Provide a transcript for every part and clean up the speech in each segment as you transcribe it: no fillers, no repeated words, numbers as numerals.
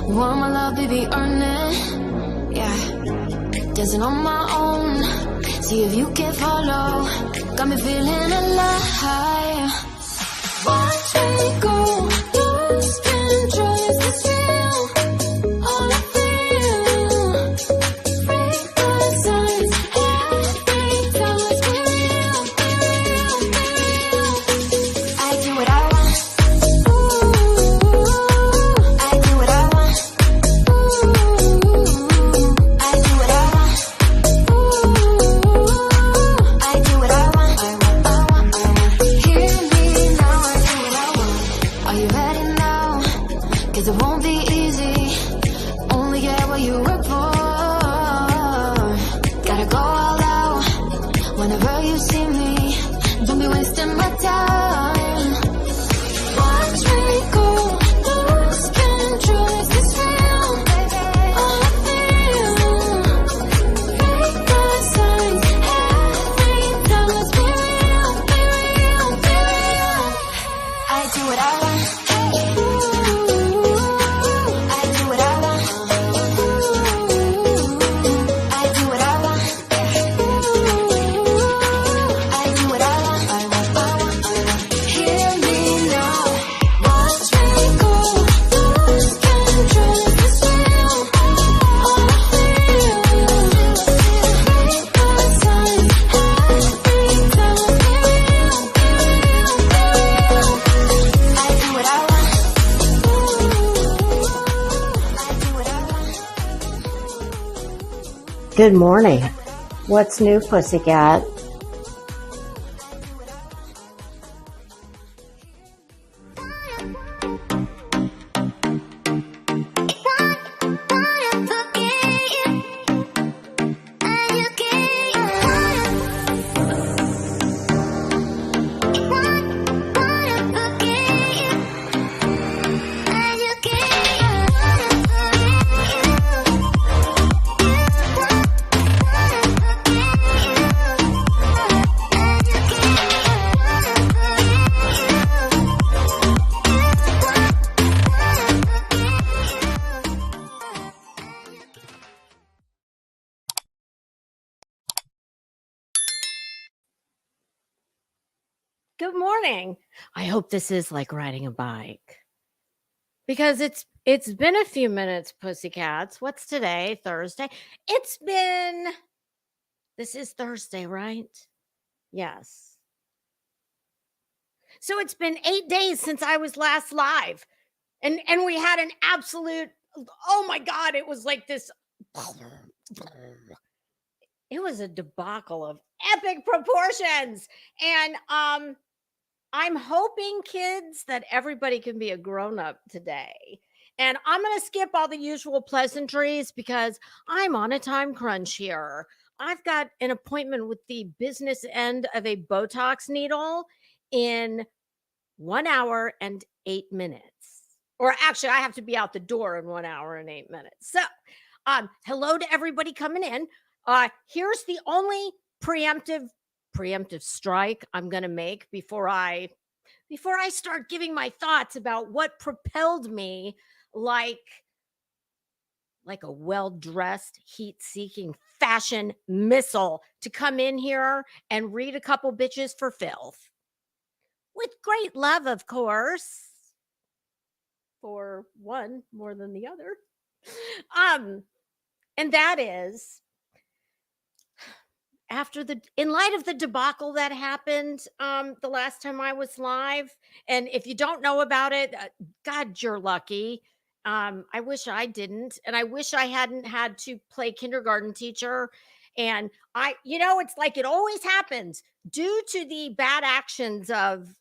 Want my love, baby, earn it. Yeah, dancing on my own. See if you can follow. Got me feeling alive. Watch me go, lose control. Is this real? All I feel. Break the signs. Every time let's be real, be real, be real. I do what I want. I do what I want. I do what I want. I do what I want. Hear me now, I do what I want. Are you ready now? 'Cause it won't be easy. Only get what you work for. Gotta go all out whenever you see me. Don't be wasting my time. Watch me go, lose control. Is this real? All I feel. Break the signs. Every time let's be real, be real, be real. I do what I want. I do what I want. I do what I want. I do what I want. Hear me now. Watch me go, lose control. Is this real? All I feel. Break the signs. Every time let's be real, be real, be real. I do what I want. I do what I want. Good morning. What's new, pussycat? Good morning. I hope this is like riding a bike. Because it's been a few minutes, pussycats. What's today? Thursday? This is Thursday, right? Yes. So it's been 8 days since I was last live. And we had an absolute, oh my God, it was like this. It was a debacle of epic proportions. And I'm hoping, kids, that everybody can be a grown-up today. And I'm going to skip all the usual pleasantries because I'm on a time crunch here. I've got an appointment with the business end of a Botox needle in 1 hour and 8 minutes. Or actually, I have to be out the door in 1 hour and 8 minutes. So, hello to everybody coming in. Here's the only preemptive strike I'm going to make before I start giving my thoughts about what propelled me like a well-dressed, heat-seeking fashion missile to come in here and read a couple bitches for filth. With great love, of course. For one more than the other. And that is in light of the debacle that happened the last time I was live, and if you don't know about it, God, you're lucky. I wish I didn't, and I wish I hadn't had to play kindergarten teacher. And it's like it always happens due to the bad actions of,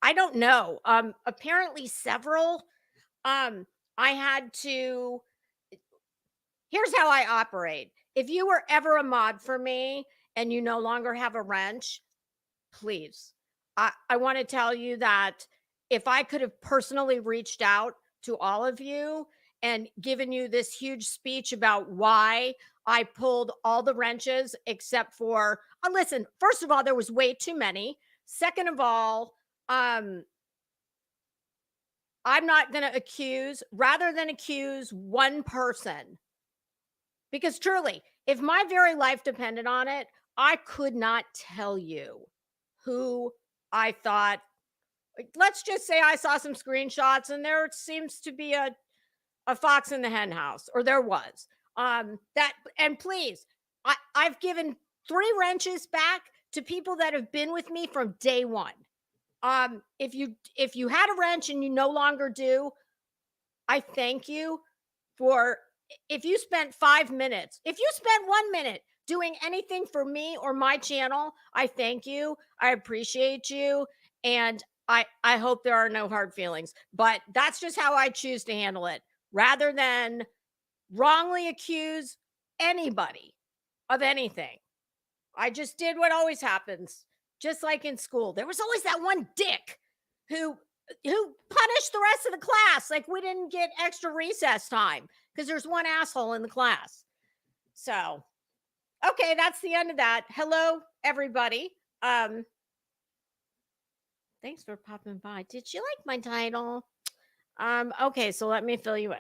I don't know, apparently several. I had to. Here's how I operate. If you were ever a mod for me and you no longer have a wrench, please. I want to tell you that if I could have personally reached out to all of you and given you this huge speech about why I pulled all the wrenches except for, listen, first of all, there was way too many. Second of all, I'm not going to accuse, rather than accuse one person, because truly, if my very life depended on it, I could not tell you who I thought. Let's just say I saw some screenshots and there seems to be a fox in the hen house, or there was. That, and please, I've given 3 wrenches back to people that have been with me from day one. If you had a wrench and you no longer do, I thank you for, if you spent 5 minutes, if you spent 1 minute doing anything for me or my channel, I thank you. I appreciate you. And I hope there are no hard feelings, but that's just how I choose to handle it, rather than wrongly accuse anybody of anything. I just did what always happens. Just like in school, there was always that one dick who punished the rest of the class. Like we didn't get extra recess time because there's one asshole in the class. So, okay, that's the end of that. Hello, everybody. Thanks for popping by. Did you like my title? Okay, so let me fill you in.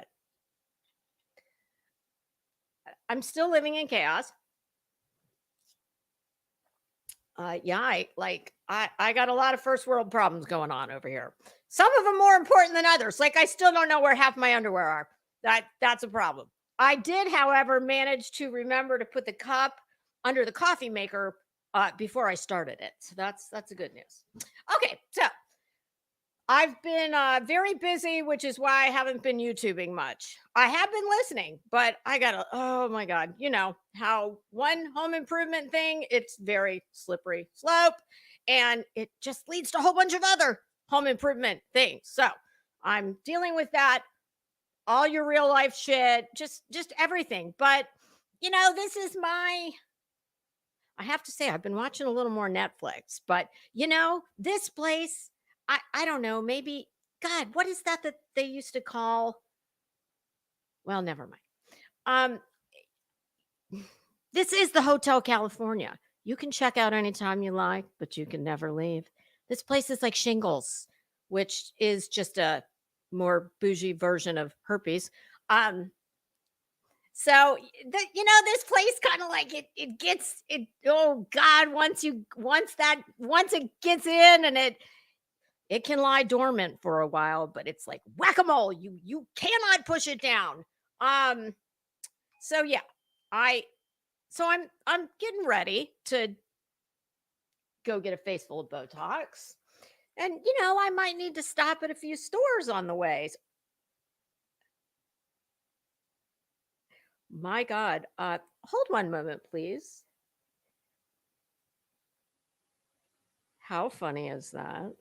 I'm still living in chaos. Yeah, I got a lot of first world problems going on over here. Some of them more important than others. Like I still don't know where half my underwear are. That's a problem. I did, however, manage to remember to put the cup under the coffee maker before I started it. So that's a good news. Okay, so I've been very busy, which is why I haven't been YouTubing much. I have been listening, but I gotta, oh my God, you know how one home improvement thing, it's very slippery slope and it just leads to a whole bunch of other home improvement things. So I'm dealing with that, all your real life shit, just everything. But this is I have to say, I've been watching a little more Netflix, but this place, I don't know, maybe, God, what is that they used to call? Well, never mind. This is the Hotel California. You can check out anytime you like, but you can never leave. This place is like Shingles, which is just a more bougie version of herpes. So this place kind of like it gets it. Oh God, once it gets in, and it can lie dormant for a while, but it's like whack-a-mole. You cannot push it down. So yeah, I'm getting ready to go get a face full of Botox. And I might need to stop at a few stores on the way. My God. Hold one moment, please. How funny is that?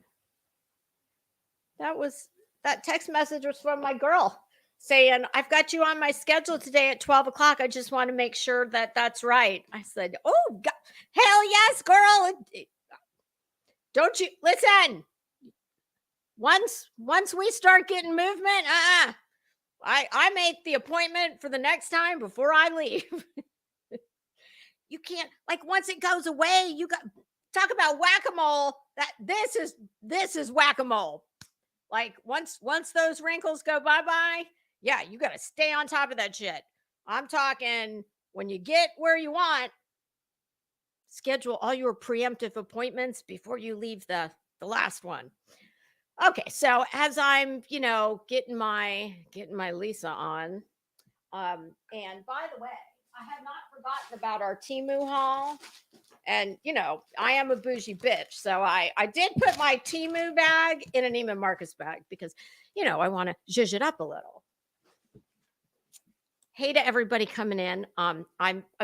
That text message was from my girl saying, I've got you on my schedule today at 12 o'clock. I just want to make sure that that's right. I said, oh, God, hell yes, girl. Don't you listen? Once we start getting movement, I make the appointment for the next time before I leave. You can't, like, once it goes away, you got talk about whack-a-mole. This is whack-a-mole. Like once those wrinkles go bye-bye, yeah, you got to stay on top of that shit. I'm talking when you get where you want, schedule all your preemptive appointments before you leave the last one. Okay, so as I'm, getting my Lisa on, and by the way, I have not forgotten about our Temu haul. And I am a bougie bitch, so I did put my Temu bag in an Neiman Marcus bag because I want to zhuzh it up a little. Hey to everybody coming in. I'm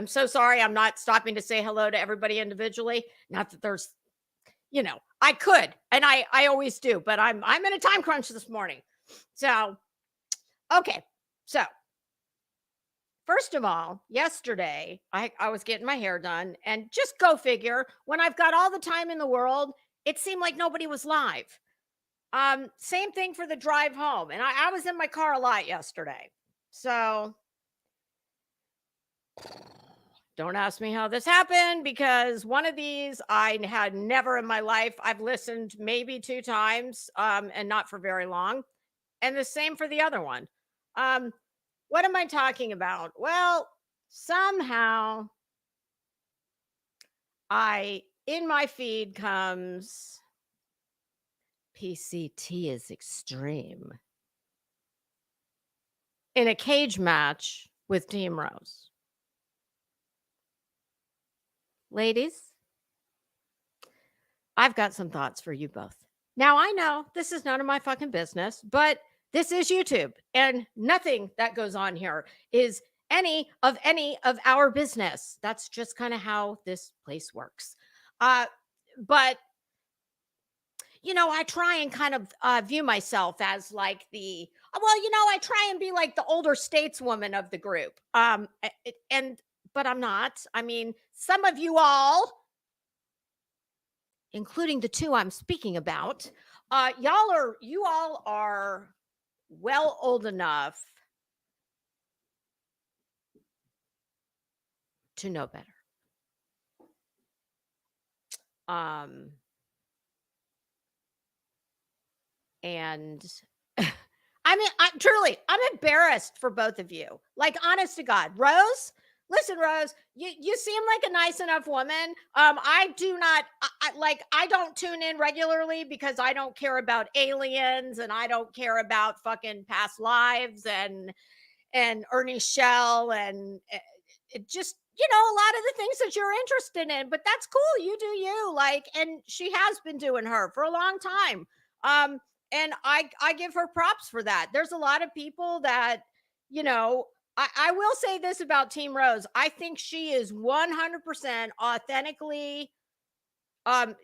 so sorry I'm not stopping to say hello to everybody individually. Not that there's I could, and I always do, but I'm in a time crunch this morning. So okay, so first of all, yesterday I was getting my hair done, and just go figure, when I've got all the time in the world, it seemed like nobody was live. Same thing for the drive home, and I was in my car a lot yesterday. So don't ask me how this happened, because one of these I had never in my life. I've listened maybe 2 times, and not for very long. And the same for the other one. Um, what am I talking about? Well, somehow in my feed comes PCT is extreme in a cage match with Team Rose. Ladies, I've got some thoughts for you both. Now, I know this is none of my fucking business, but this is YouTube, and nothing that goes on here is any of our business. That's just kind of how this place works. But I try and kind of view myself as like I try and be like the older stateswoman of the group. But I'm not. I mean, some of you all, including the two I'm speaking about, you all are well old enough to know better. And I mean, I'm embarrassed for both of you. Like, honest to God, Rose. Listen, Rose, you seem like a nice enough woman. I do not I don't tune in regularly because I don't care about aliens and I don't care about fucking past lives and Ernie Shell and it just a lot of the things that you're interested in. But that's cool. You do you. And she has been doing her for a long time. And I give her props for that. There's a lot of people that I will say this about Team Rose. I think she is 100% authentically.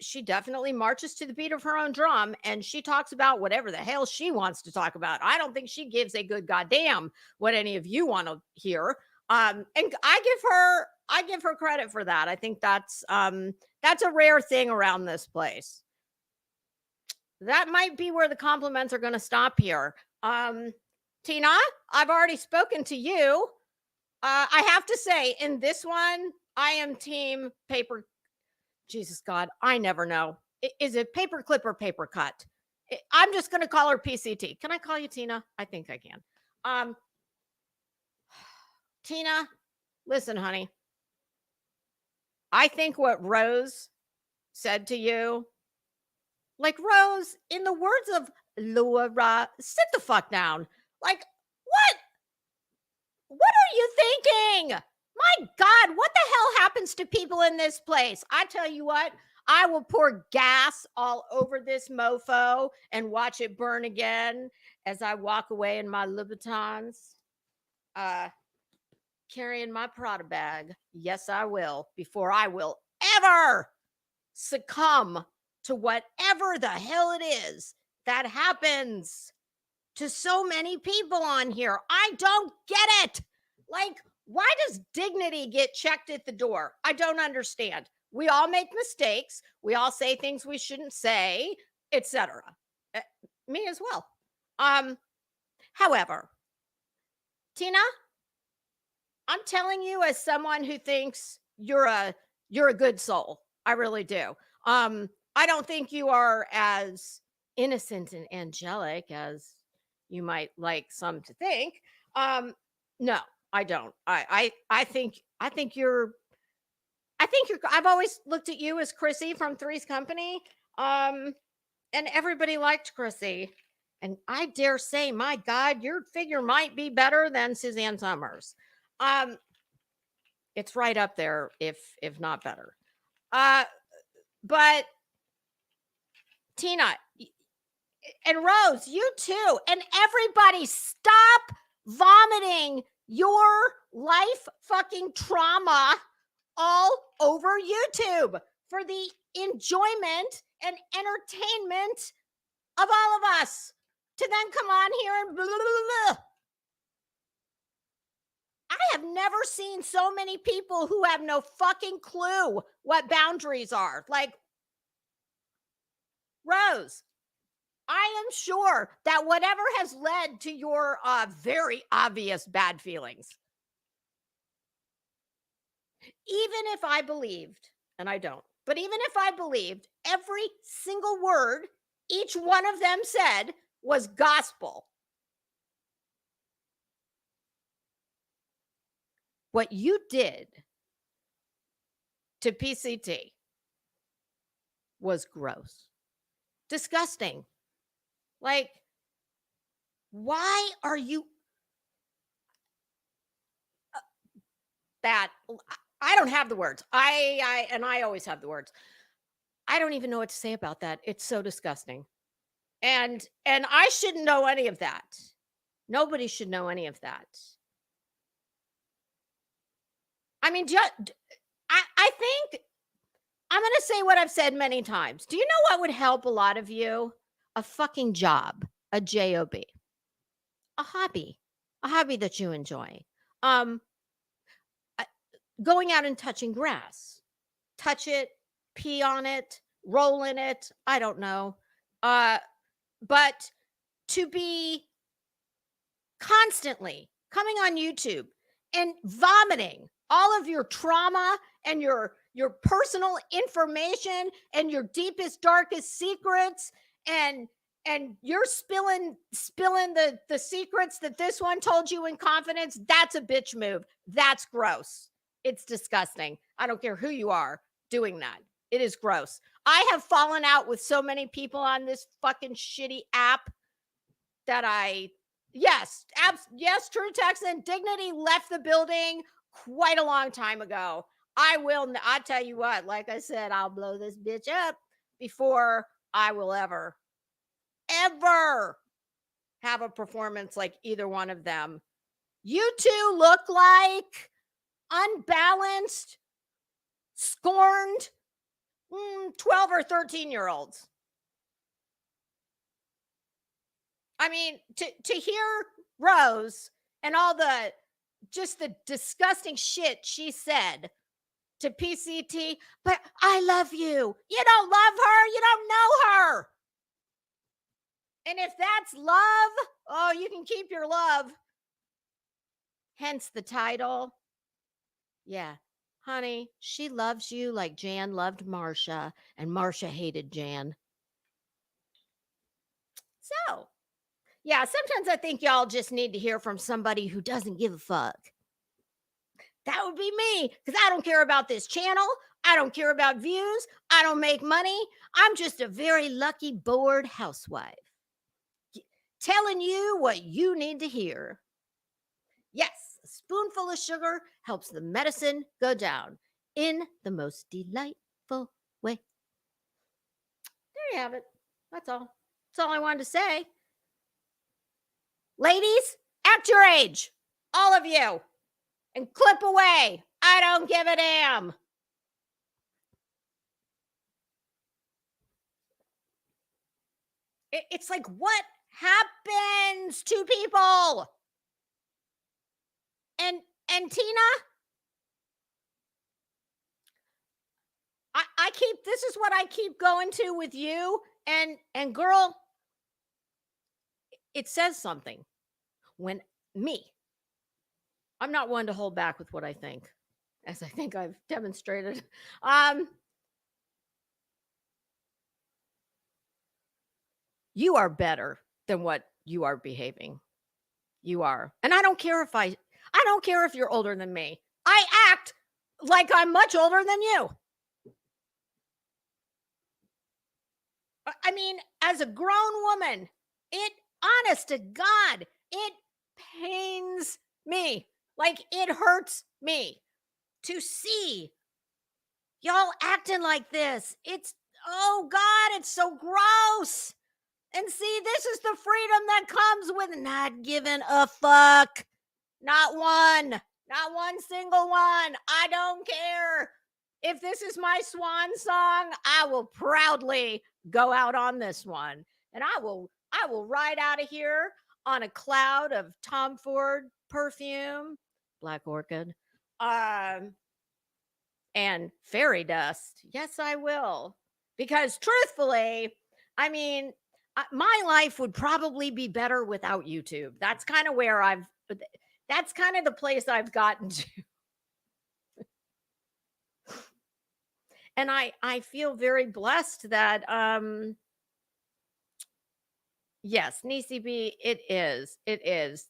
She definitely marches to the beat of her own drum and she talks about whatever the hell she wants to talk about. I don't think she gives a good goddamn what any of you want to hear. And I give her credit for that. I think that's a rare thing around this place. That might be where the compliments are going to stop here. Tina, I've already spoken to you. I have to say, in this one, I am team paper. Jesus God, I never know. Is it paper clip or paper cut? I'm just going to call her PCT. Can I call you Tina? I think I can. Tina, listen, honey. I think what Rose said to you, like, Rose, in the words of Laura, sit the fuck down. Like, what are you thinking? My God, what the hell happens to people in this place? I tell you what, I will pour gas all over this mofo and watch it burn again as I walk away in my Louboutins, carrying my Prada bag. Yes, I will, before I will ever succumb to whatever the hell it is that happens to so many people on here. I don't get it. Like, why does dignity get checked at the door? I don't understand. We all make mistakes. We all say things we shouldn't say, etc. Me as well. However, Tina, I'm telling you as someone who thinks you're a good soul. I really do. I don't think you are as innocent and angelic as you might like some to think. No, I don't. I think you're I've always looked at you as Chrissy from Three's Company. And everybody liked Chrissy. And I dare say, my God, your figure might be better than Suzanne Summers. It's right up there, if not better. But Tina and Rose, you too, and everybody, stop vomiting your life fucking trauma all over YouTube for the enjoyment and entertainment of all of us to then come on here and blah, blah, blah, blah. I have never seen so many people who have no fucking clue what boundaries are. Like, Rose, I am sure that whatever has led to your very obvious bad feelings, even if I believed, and I don't, but even if I believed every single word each one of them said was gospel, what you did to PCT was gross, disgusting. Like, why are you that? I don't have the words. I always have the words. I don't even know what to say about that. It's so disgusting. And I shouldn't know any of that. Nobody should know any of that. I mean, I think I'm going to say what I've said many times. Do you know what would help a lot of you? A fucking job, a job, a hobby that you enjoy. Um, Going out and touching grass, touch it, pee on it, roll in it. I don't know. But to be constantly coming on YouTube and vomiting all of your trauma and your personal information and your deepest darkest secrets, and you're spilling the secrets that this one told you in confidence, that's a bitch move. That's gross. It's disgusting. I don't care who you are doing that. It is gross. I have fallen out with so many people on this fucking shitty app that yes, True Texan Dignity left the building quite a long time ago. I tell you what, like I said, I'll blow this bitch up before I will ever have a performance like either one of them. You two look like unbalanced, scorned 12 or 13-year-olds. I mean, to hear Rose and all the disgusting shit she said to PCT, but I love you. You don't love her. You don't know her. And if that's love, oh, you can keep your love. Hence the title. Yeah. Honey, she loves you like Jan loved MarSHA, and MarSHA hated Jan. So, yeah, sometimes I think y'all just need to hear from somebody who doesn't give a fuck. That would be me, because I don't care about this channel. I don't care about views. I don't make money. I'm just a very lucky, bored housewife telling you what you need to hear. Yes, a spoonful of sugar helps the medicine go down in the most delightful way. There you have it. That's all. That's all I wanted to say. Ladies, act your age. All of you. And clip away. I don't give a damn. It's like, what happens to people? And Tina, this is what I keep going to with you. And girl, it says something when I'm not one to hold back with what I think, as I think I've demonstrated. You are better than what you are behaving. You are. And I don't care if you're older than me. I act like I'm much older than you. I mean, as a grown woman, honest to God, it pains me. Like, it hurts me to see y'all acting like this. Oh God, it's so gross. And see, this is the freedom that comes with not giving a fuck. Not one single one. I don't care. If this is my swan song, I will proudly go out on this one. And I will ride out of here on a cloud of Tom Ford perfume, Black Orchid, and fairy dust. Yes, I will. Because truthfully, I mean, my life would probably be better without YouTube. That's kind of that's kind of the place I've gotten to. And I feel very blessed that, yes, Niecy B, it is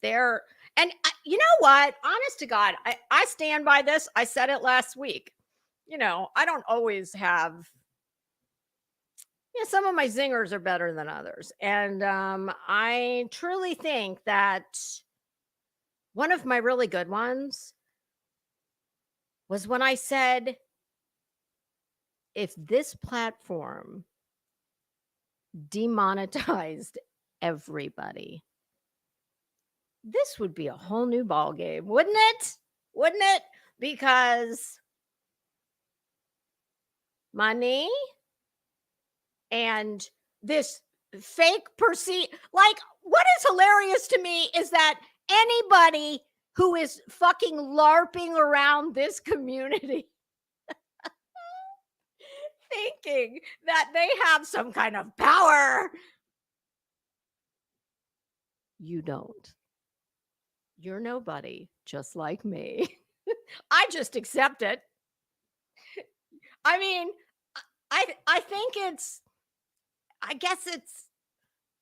there. And you know what? Honest to God, I stand by this. I said it last week. I don't always have, some of my zingers are better than others. And I truly think that one of my really good ones was when I said, if this platform demonetized everybody, this would be a whole new ball game, wouldn't it? Wouldn't it? Because money and this fake like, what is hilarious to me is that anybody who is fucking LARPing around this community thinking that they have some kind of power, you don't. You're nobody, just like me. I just accept it. I mean, I think I guess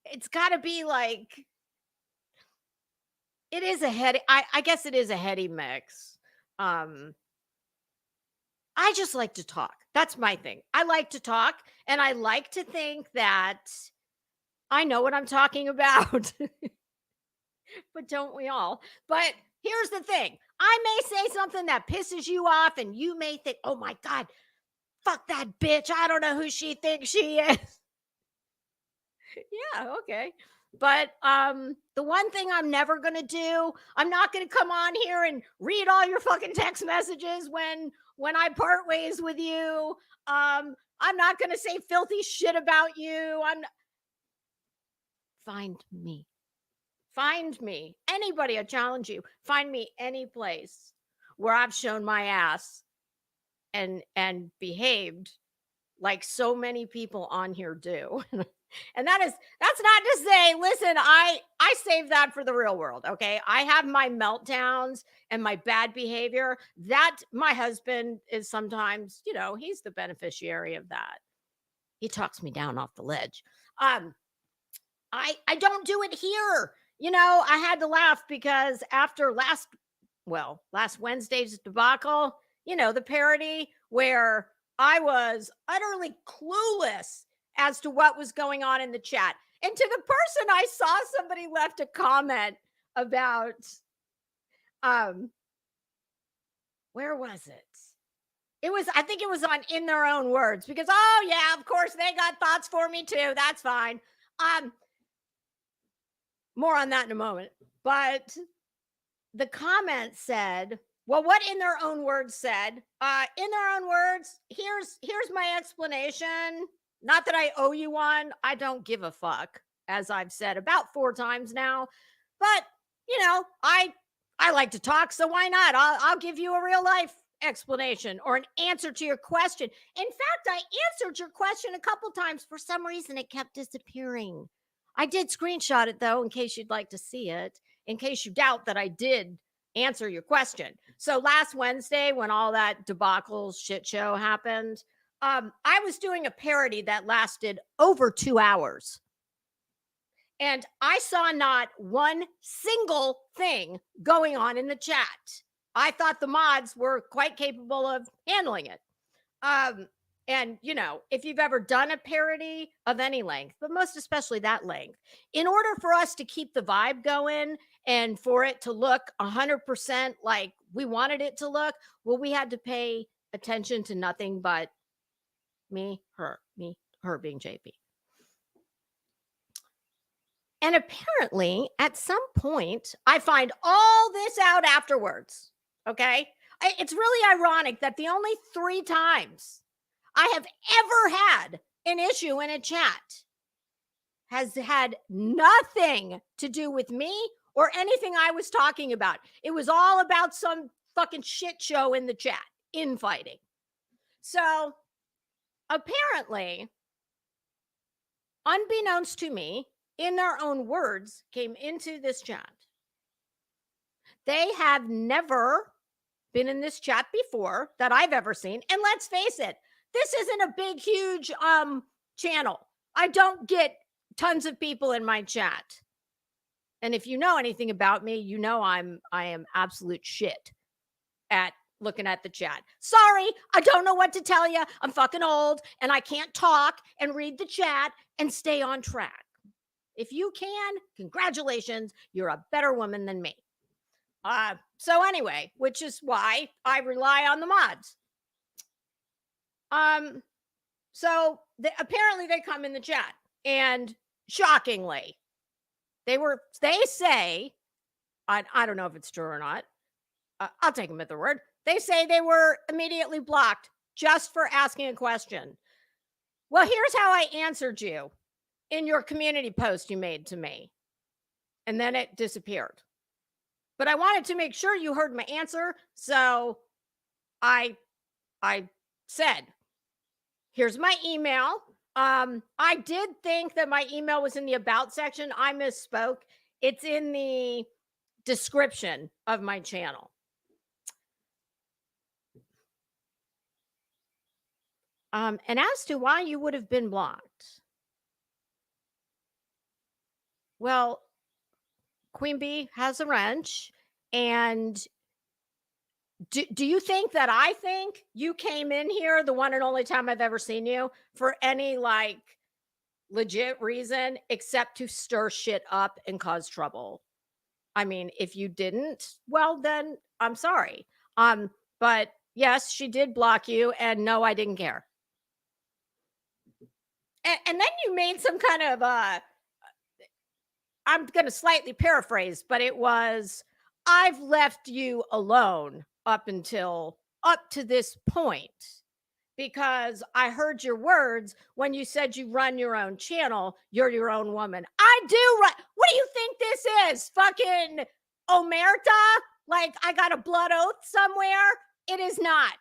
it's got to be like, it is a heady. I guess it is a heady mix. I just like to talk. That's my thing. I like to talk, and I like to think that I know what I'm talking about. But don't we all? But here's the thing. I may say something that pisses you off, and you may think, oh my God, fuck that bitch. I don't know who she thinks she is. Yeah, okay. But the one thing I'm never going to do, I'm not going to come on here and read all your fucking text messages when I part ways with you. I'm not going to say filthy shit about you. Find me. Find me. Anybody, I challenge you. Find me any place where I've shown my ass and behaved like so many people on here do. And that's not to say, listen, I save that for the real world, okay? I have my meltdowns and my bad behavior. That my husband is sometimes, he's the beneficiary of that. He talks me down off the ledge. I don't do it here. I had to laugh because after last Wednesday's debacle, the parody where I was utterly clueless as to what was going on in the chat. And to the person, I saw somebody left a comment about, where was it? I think it was on In Their Own Words, because, oh yeah, of course they got thoughts for me too. That's fine. More on that in a moment. But the comment said, well, what In Their Own Words said, in their own words, here's my explanation. Not that I owe you one. I don't give a fuck, as I've said about 4 times now. But, I like to talk, so why not? I'll give you a real life explanation or an answer to your question. In fact, I answered your question a couple times. For some reason, it kept disappearing. I did screenshot it, though, in case you'd like to see it, in case you doubt that I did answer your question. So last Wednesday, when all that debacle shit show happened, I was doing a parody that lasted over 2 hours. And I saw not one single thing going on in the chat. I thought the mods were quite capable of handling it. And, if you've ever done a parody of any length, but most especially that length, in order for us to keep the vibe going and for it to look 100% like we wanted it to look, well, we had to pay attention to nothing but me, her being JP. And apparently, at some point, I find all this out afterwards, okay? It's really ironic that the only 3 times I have ever had an issue in a chat has had nothing to do with me or anything I was talking about. It was all about some fucking shit show in the chat, infighting. So apparently, unbeknownst to me, In Their Own Words came into this chat. They have never been in this chat before that I've ever seen. And let's face it, this isn't a big, huge channel. I don't get tons of people in my chat. And if you know anything about me, you know I am absolute shit at looking at the chat. Sorry, I don't know what to tell you. I'm fucking old and I can't talk and read the chat and stay on track. If you can, congratulations, you're a better woman than me. So anyway, which is why I rely on the mods. So apparently they come in the chat, and shockingly, they say, I don't know if it's true or not. I'll take them at their word. They say they were immediately blocked just for asking a question. Well, here's how I answered you in your community post you made to me. And then it disappeared. But I wanted to make sure you heard my answer. So I said, here's my email. I did think that my email was in the about section. I misspoke. It's in the description of my channel. And as to why you would have been blocked, well, Queen Bee has a wrench. And do you think that I think you came in here the one and only time I've ever seen you for any like legit reason except to stir shit up and cause trouble? I mean, if you didn't, well, then I'm sorry. But yes, she did block you, and no, I didn't care. And then you made some kind of I'm going to slightly paraphrase, but it was, I've left you alone up to this point because I heard your words when you said you run your own channel. You're your own woman. I do run. What do you think this is? Fucking omerta? Like I got a blood oath somewhere? It is not.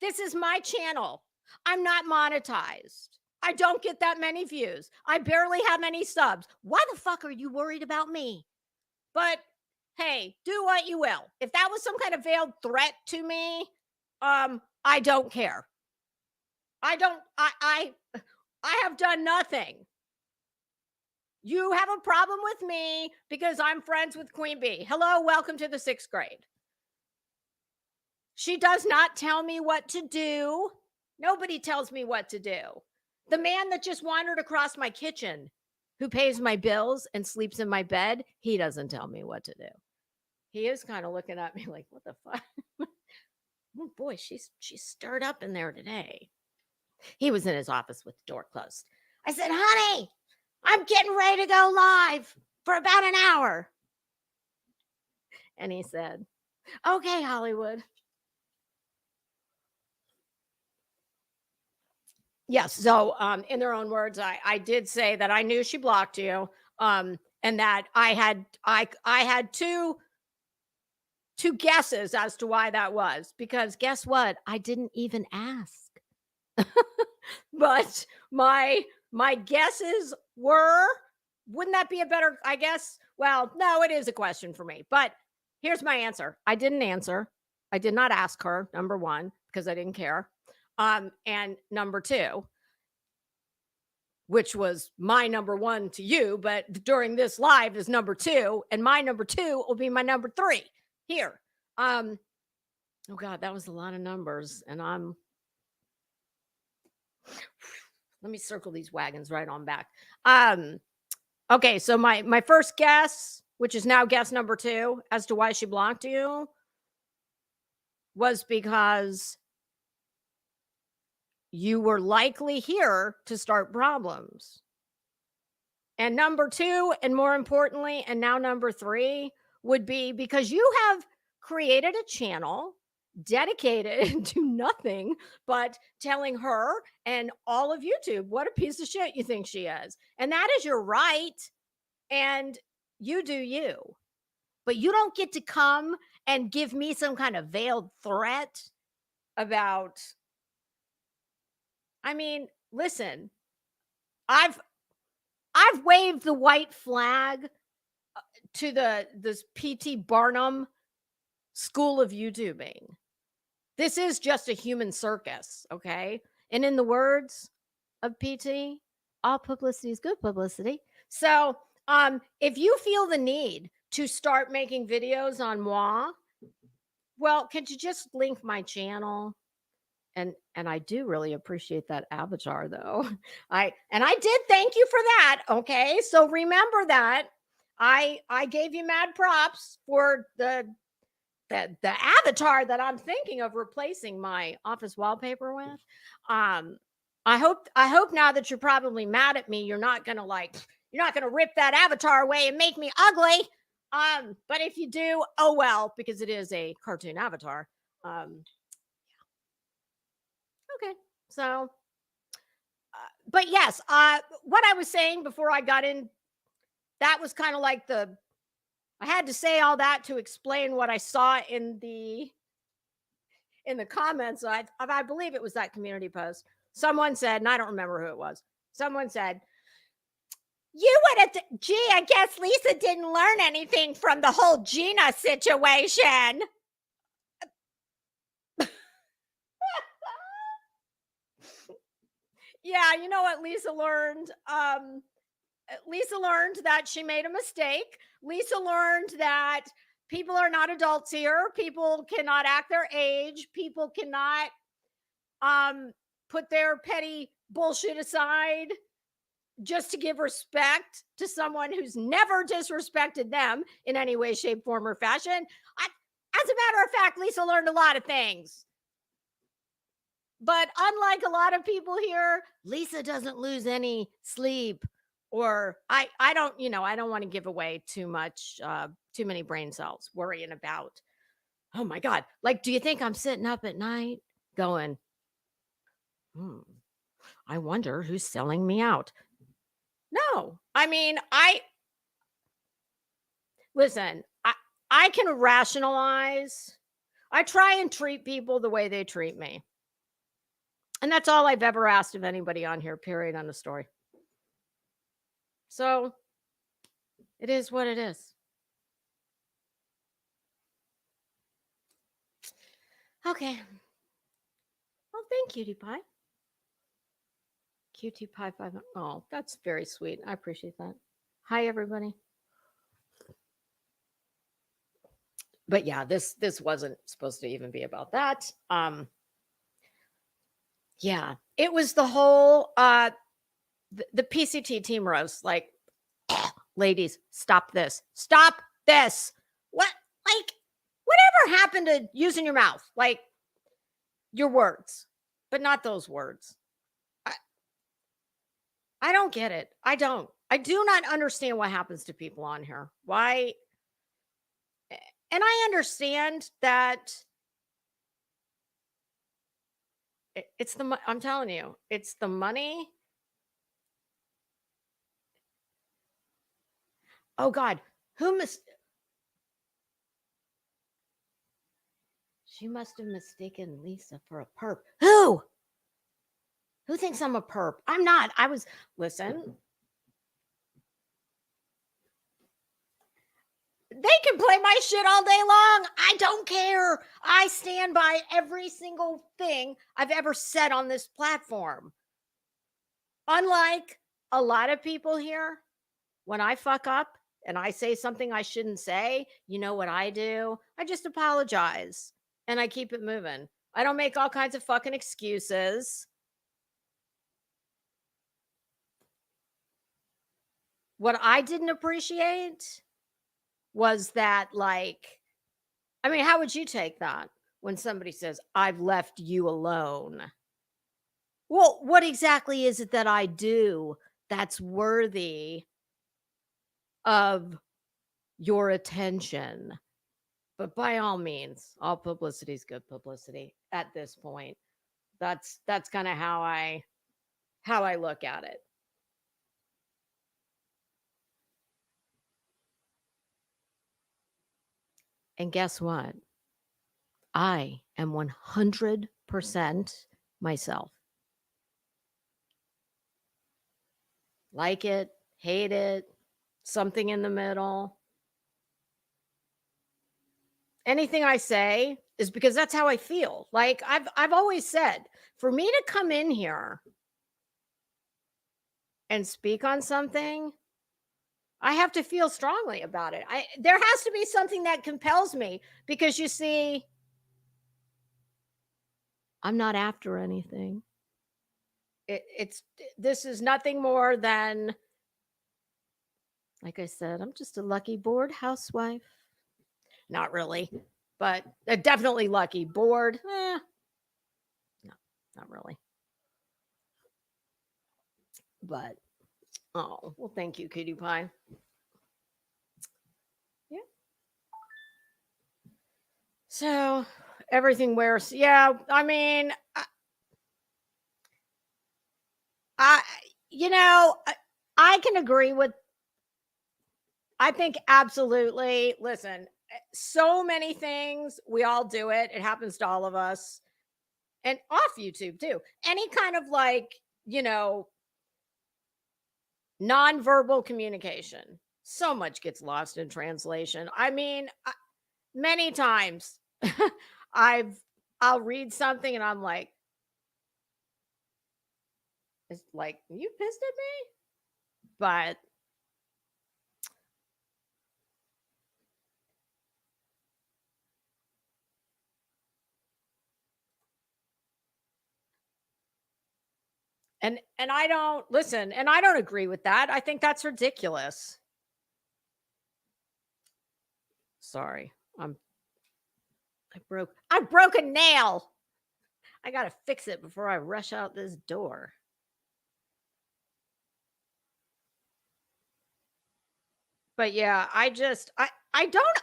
This is my channel. I'm not monetized. I don't get that many views. I barely have any subs. Why the fuck are you worried about me? But hey, do what you will. If that was some kind of veiled threat to me, I don't care. I have done nothing. You have a problem with me because I'm friends with Queen Bee. Hello, welcome to the 6th grade. She does not tell me what to do. Nobody tells me what to do. The man that just wandered across my kitchen, who pays my bills and sleeps in my bed, he doesn't tell me what to do. He is kind of looking at me like, what the fuck? Oh boy, she's stirred up in there today. He was in his office with the door closed. I said, honey, I'm getting ready to go live for about an hour. And he said, okay, Hollywood. Yes. So in their own words, I did say that I knew she blocked you, and that I had two guesses as to why that was, because guess what? I didn't even ask. But my guesses were, wouldn't that be a better, I guess? Well, no, it is a question for me. But here's my answer. I didn't answer. I did not ask her, number one, because I didn't care. And number two, which was my number one to you, but during this live is number two, and my number two will be my number three here. Oh God, that was a lot of numbers, and let me circle these wagons right on back. Okay, so my first guess, which is now guess number two, as to why she blocked you, was because you were likely here to start problems. And number two, and more importantly, and now number three, would be because you have created a channel dedicated to nothing but telling her and all of YouTube what a piece of shit you think she is. And that is your right. And you do you. But you don't get to come and give me some kind of veiled threat about, I mean, listen, I've waved the white flag to this PT Barnum School of YouTubing. This is just a human circus, okay? And in the words of PT, all publicity is good publicity. So If you feel the need to start making videos on moi, well, could you just link my channel? And I do really appreciate that avatar though. I did thank you for that. Okay. So remember that. I gave you mad props for the avatar that I'm thinking of replacing my office wallpaper with. Um I hope now that you're probably mad at me, you're not gonna rip that avatar away and make me ugly. But if you do, oh well, because it is a cartoon avatar. Um, okay. So but yes, what I was saying before I got in, that was kind of like I had to say all that to explain what I saw in the comments. I believe it was that community post. Someone said, and I don't remember who it was. Someone said, "You would have, gee, I guess Lisa didn't learn anything from the whole Gina situation." Yeah, you know what Lisa learned? Lisa learned that she made a mistake. Lisa learned that people are not adults here. People cannot act their age. People cannot um put their petty bullshit aside just to give respect to someone who's never disrespected them in any way, shape, form, or fashion. As a matter of fact, Lisa learned a lot of things. But unlike a lot of people here, Lisa doesn't lose any sleep, or I don't, I don't want to give away too many brain cells worrying about, oh my God, like, do you think I'm sitting up at night going, hmm, I wonder who's selling me out? No. I mean, listen, I can rationalize. I try and treat people the way they treat me. And that's all I've ever asked of anybody on here, period, on the story. So it is what it is. Okay. Well, thank you, Cutie Pie. Cutie Pie 5. Oh, that's very sweet. I appreciate that. Hi, everybody. But yeah, this wasn't supposed to even be about that. Yeah, it was the whole the PCT team roast. Like, ladies, stop this. Stop this. What, like, whatever happened to using your mouth? Like, your words, but not those words. I don't get it. I don't. I do not understand what happens to people on here. Why? And I understand that it's I'm telling you, it's the money. Oh God, she must have mistaken Lisa for a perp. Who? Who thinks I'm a perp? I'm not. Listen. They can play my shit all day long. I don't care. I stand by every single thing I've ever said on this platform. Unlike a lot of people here, when I fuck up and I say something I shouldn't say, you know what I do? I just apologize and I keep it moving. I don't make all kinds of fucking excuses. What I didn't appreciate was that, like, I mean, how would you take that when somebody says, I've left you alone? Well, what exactly is it that I do that's worthy of your attention? But by all means, all publicity is good publicity at this point. That's kind of how I look at it. And guess what? I am 100% myself. Like it, hate it, something in the middle. Anything I say is because that's how I feel. Like I've always said, for me to come in here and speak on something, I have to feel strongly about it. There has to be something that compels me because you see, I'm not after anything. It's this is nothing more than, like I said, I'm just a lucky bored housewife. Not really, but definitely lucky. Bored, no, not really. But oh well, thank you, Cutie Pie. Yeah. So everything wears. Yeah, I mean, I you know, I can agree with. I think absolutely. Listen, so many things. We all do it. It happens to all of us, and off YouTube too. Any kind of like, you know, nonverbal communication. So much gets lost in translation. I mean, many times I've I'll read something and I'm like, it's like, you pissed at me? But and I don't listen, and I don't agree with that. I think that's ridiculous. Sorry. I broke a nail. I got to fix it before I rush out this door. But yeah, I don't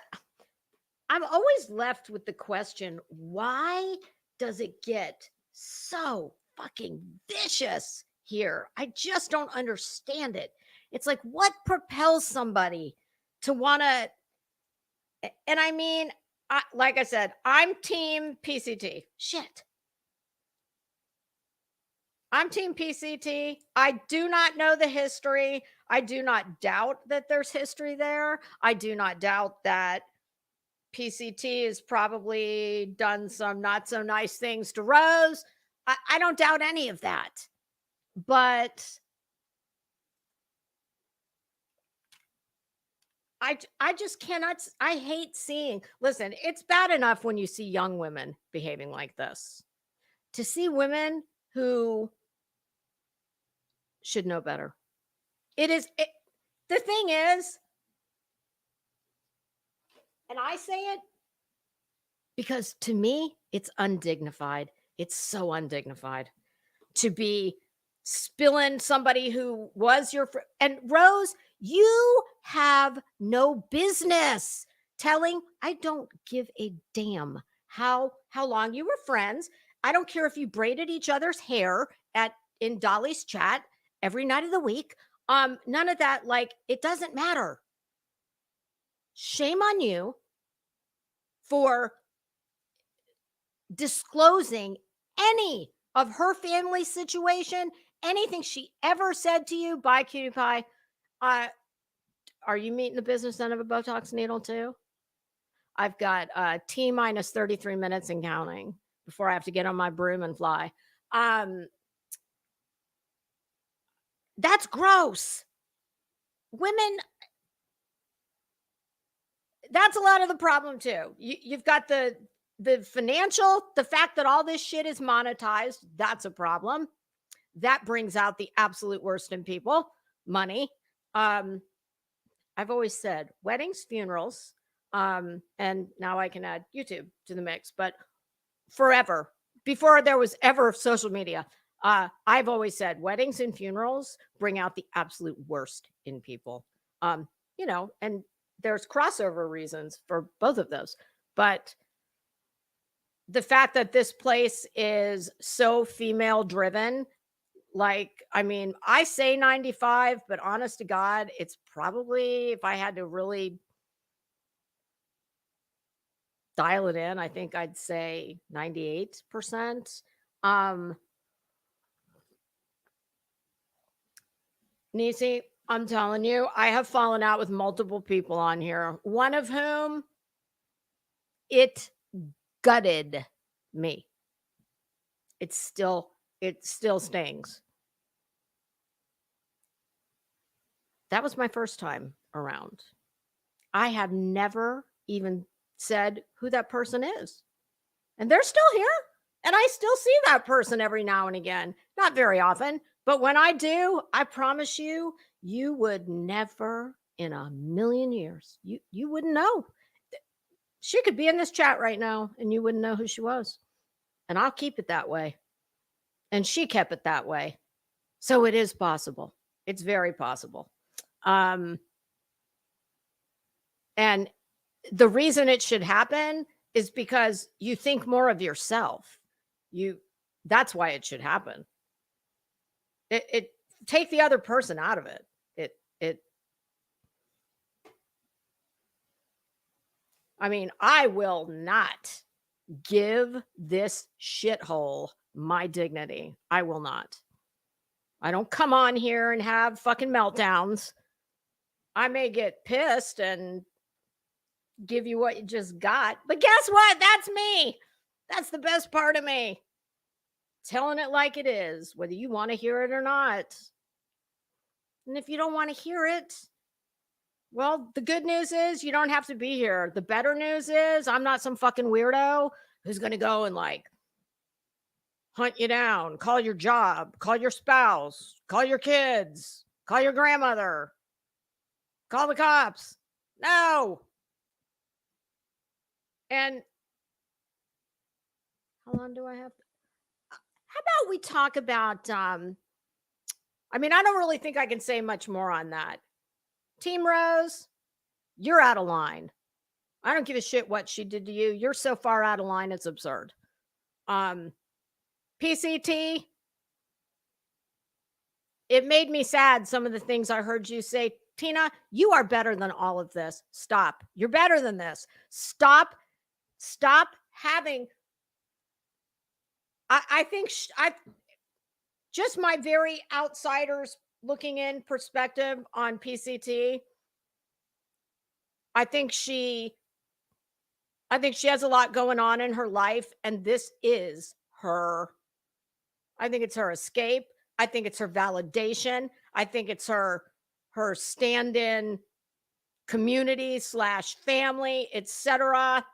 I'm always left with the question, why does it get so fucking vicious here? I just don't understand it. It's like, what propels somebody to want to? And I mean, like I said, I'm team PCT. Shit. I'm team PCT. I do not know the history. I do not doubt that there's history there. I do not doubt that PCT has probably done some not so nice things to Rose. I don't doubt any of that. But I just cannot. I hate seeing. Listen, it's bad enough when you see young women behaving like this. To see women who should know better. It is. The thing is, and I say it because to me, it's undignified. It's so undignified to be spilling somebody who was your friend. And Rose, you have no business telling. I don't give a damn how long you were friends. I don't care if you braided each other's hair at in Dolly's chat every night of the week. None of that. Like, it doesn't matter. Shame on you for disclosing any of her family situation, anything she ever said to you. Bye, Cutie Pie. Uh, are you meeting the business end of a Botox needle too? I've got T minus 33 minutes and counting before I have to get on my broom and fly. That's gross. Women, that's a lot of the problem too. You've got the financial, the fact that all this shit is monetized. That's a problem. That brings out the absolute worst in people. Money. I've always said weddings, funerals, and now I can add YouTube to the mix. But forever, before there was ever social media, I've always said weddings and funerals bring out the absolute worst in people. And there's crossover reasons for both of those. But the fact that this place is so female driven, like, I mean, I say 95, but honest to God, it's probably, if I had to really dial it in, I think I'd say 98%. Nisi, I'm telling you, I have fallen out with multiple people on here, one of whom it gutted me. It still stings. That was my first time around. I have never even said who that person is. And they're still here. And I still see that person every now and again. Not very often, but when I do, I promise you, you would never in a million years, you wouldn't know. She could be in this chat right now and you wouldn't know who she was. And I'll keep it that way. And she kept it that way. So it is possible. It's very possible. And the reason it should happen is because you think more of yourself. That's why it should happen. It take the other person out of it. I mean, I will not give this shithole my dignity. I will not. I don't come on here and have fucking meltdowns. I may get pissed and give you what you just got, but guess what? That's me. That's the best part of me. Telling it like it is, whether you want to hear it or not. And if you don't want to hear it, well, the good news is you don't have to be here. The better news is I'm not some fucking weirdo who's going to go and like hunt you down, call your job, call your spouse, call your kids, call your grandmother, call the cops. No. And how long do I have? How about we talk about, I mean, I don't really think I can say much more on that. Team Rose, you're out of line. I don't give a shit what she did to you. You're so far out of line, it's absurd. PCT, it made me sad, some of the things I heard you say. Tina, you are better than all of this. Stop. You're better than this. Stop having. I think just my very outsiders looking in perspective on PCT. I think she has a lot going on in her life, and this is her. I think it's her escape. I think it's her validation. I think it's her stand-in community / family, etc.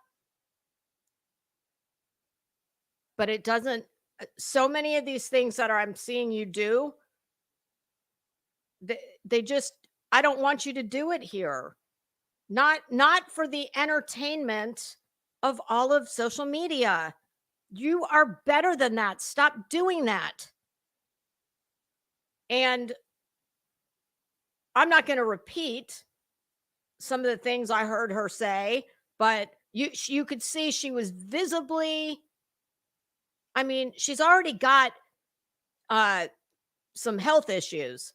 But it doesn't. So many of these things that I'm seeing you do, they just. I don't want you to do it here. Not for the entertainment of all of social media. You are better than that. Stop doing that. And I'm not going to repeat some of the things I heard her say, but you could see she was visibly, I mean, she's already got some health issues.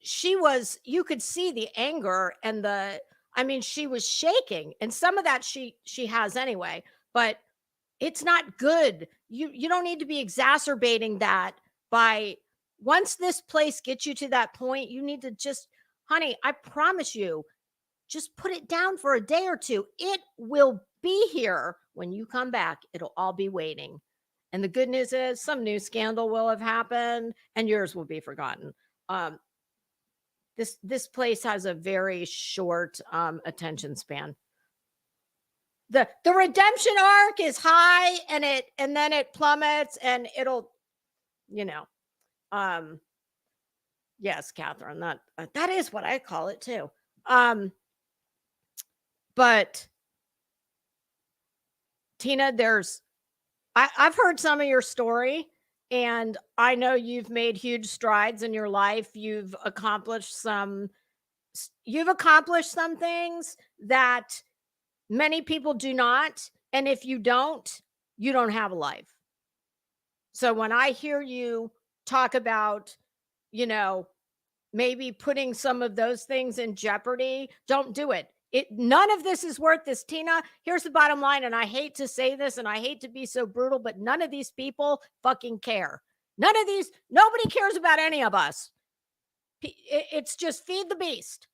You could see the anger and she was shaking, and some of that she has anyway, but it's not good. You don't need to be exacerbating that by once this place gets you to that point, you need to just, honey, I promise you, just put it down for a day or two. It will be here when you come back. It'll all be waiting. And the good news is some new scandal will have happened and yours will be forgotten. This place has a very short attention span. The redemption arc is high and then it plummets and it'll, yes, Catherine, that is what I call it too. But Tina, I've heard some of your story, and I know you've made huge strides in your life. You've accomplished some things that many people do not. And if you don't have a life. So when I hear you talk about, maybe putting some of those things in jeopardy, don't do it. None of this is worth this, Tina. Here's the bottom line, and I hate to say this, and I hate to be so brutal, but none of these people fucking care. Nobody cares about any of us. It's just feed the beast.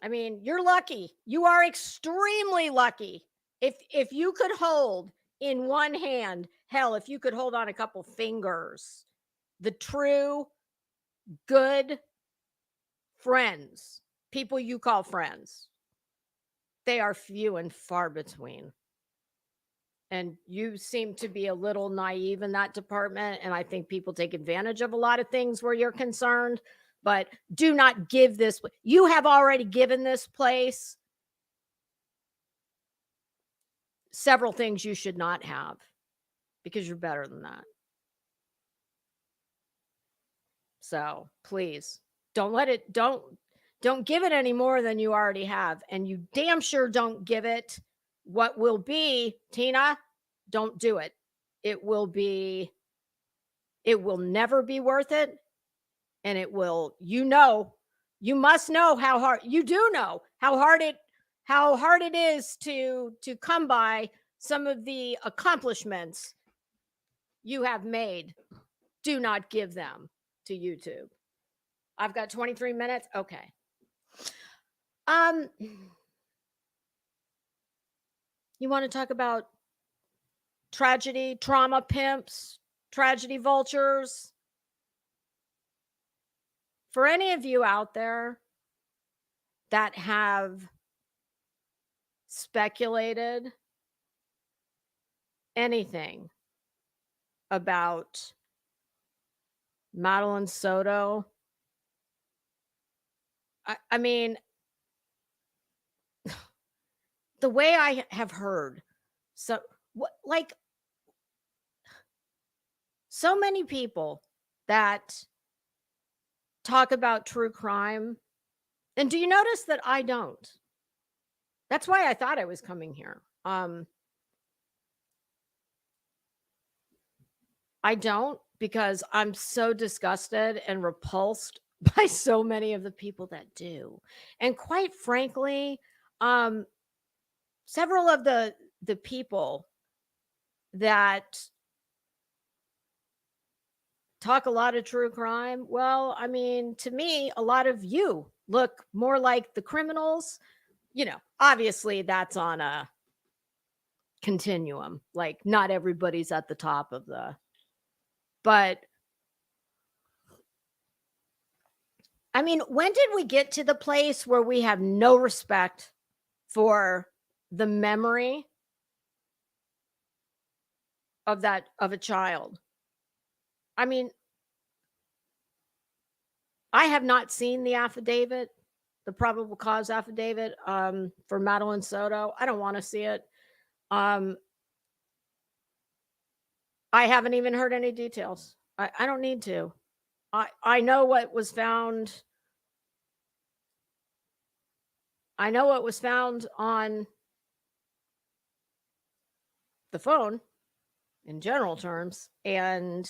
I mean, you're lucky. You are extremely lucky. If you could hold in one hand, hell, if you could hold on a couple fingers, the true good friends, people you call friends, they are few and far between. And you seem to be a little naive in that department. And I think people take advantage of a lot of things where you're concerned. But do not give this. You have already given this place several things you should not have because you're better than that. So please don't let it, don't give it any more than you already have. And you damn sure don't give it what will be, Tina, don't do it. It will never be worth it. And it will, you must know how hard, you do know how hard it is to come by some of the accomplishments you have made. Do not give them to YouTube. I've got 23 minutes. Okay. You want to talk about tragedy, trauma pimps, tragedy vultures? For any of you out there that have speculated anything about Madeline Soto, I mean, the way I have heard, so many people that talk about true crime, and do you notice that I don't? That's why I thought I was coming here. I don't, because I'm so disgusted and repulsed by so many of the people that do. And quite frankly, several of the people that talk a lot of true crime, well, I mean, to me, a lot of you look more like the criminals. Obviously that's on a continuum. Like, not everybody's at the top of but I mean, when did we get to the place where we have no respect for the memory of a child? I mean, I have not seen the affidavit, the probable cause affidavit for Madeline Soto. I don't want to see it. I haven't even heard any details. I don't need to. I know what was found. I know what was found on the phone in general terms. And